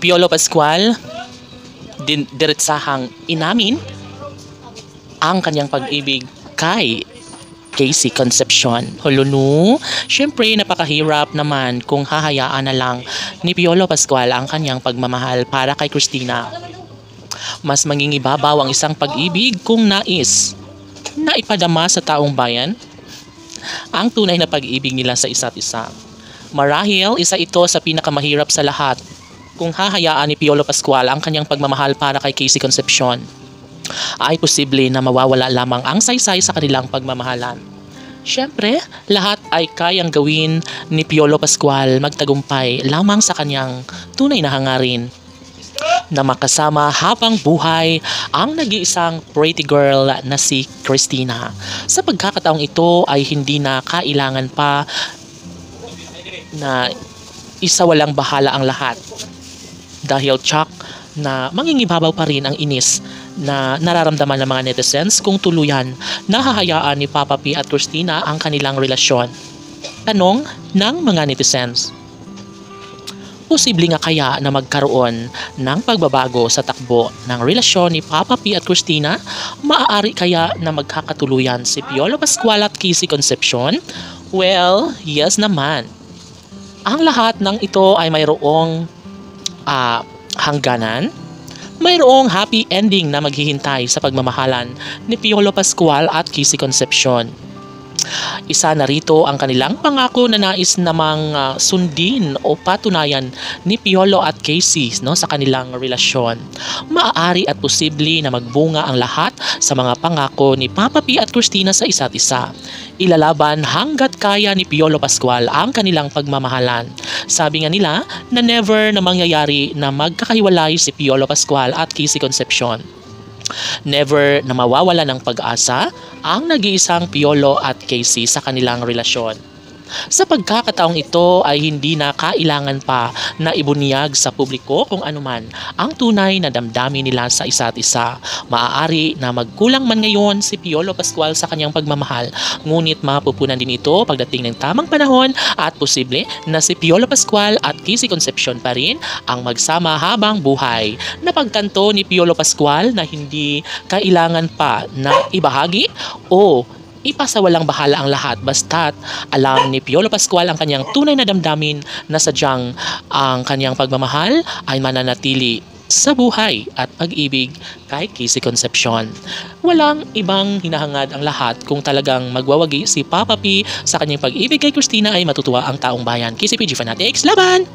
Piolo Pascual diretsahang inamin ang kanyang pag-ibig kay Casey Concepcion. Hulunu, syempre napakahirap naman kung hahayaan na lang ni Piolo Pascual ang kanyang pagmamahal para kay Christina. Mas mangingibabaw ang isang pag-ibig kung nais na ipadama sa taong bayan ang tunay na pag-ibig nila sa isa't isa. Marahil, isa ito sa pinakamahirap sa lahat kung hahayaan ni Piolo Pascual ang kanyang pagmamahal para kay Casey Concepcion. Ay posible na mawawala lamang ang saysay sa kanilang pagmamahalan. Siyempre, lahat ay kayang gawin ni Piolo Pascual magtagumpay lamang sa kanyang tunay na hangarin na makasama habang buhay ang nag-iisang pretty girl na si Christina. Sa pagkakataong ito ay hindi na kailangan pa na isawalang bahala ang lahat dahil tsak na mangingibabaw pa rin ang inis na nararamdaman ng mga netizens kung tuluyan na hahayaan ni Papa P at Christina ang kanilang relasyon. Tanong ng mga netizens: posible nga kaya na magkaroon ng pagbabago sa takbo ng relasyon ni Papa P at Christina? Maaari kaya na magkakatuluyan si Piolo Pascual at Casey Concepcion? Well, yes naman. Ang lahat ng ito ay mayroong hangganan. Mayroong happy ending na maghihintay sa pagmamahalan ni Piolo Pascual at Casey Concepcion. Isa na rito ang kanilang pangako na nais namang sundin o patunayan ni Piolo at Casey sa kanilang relasyon. Maaari at posible na magbunga ang lahat sa mga pangako ni Papa P at Christina sa isa't isa. Ilalaban hanggat kaya ni Piolo Pascual ang kanilang pagmamahalan. Sabi nga nila na never na mangyayari na magkakahiwalay si Piolo Pascual at Casey Concepcion. Never na mawawala ng pag-asa ang nag-iisang Piolo at Casey sa kanilang relasyon. Sa pagkakataong ito ay hindi na kailangan pa na ibunyag sa publiko kung anuman ang tunay na damdamin nila sa isa't isa. Maaari na magkulang man ngayon si Piolo Pascual sa kanyang pagmamahal, ngunit mapupunan din ito pagdating ng tamang panahon at posible na si Piolo Pascual at Casey Concepcion pa rin ang magsama habang buhay. Napagtanto ni Piolo Pascual na hindi kailangan pa na ibahagi o ipasawalang bahala ang lahat basta't alam ni Piolo Pascual ang kanyang tunay na damdamin na sadyang ang kanyang pagmamahal ay mananatili sa buhay at pag-ibig kay Casey Concepcion. Walang ibang hinahangad ang lahat kung talagang magwawagi si Papa P sa kanyang pag-ibig kay Christina ay matutuwa ang taong bayan. KCPG Fanatics, laban!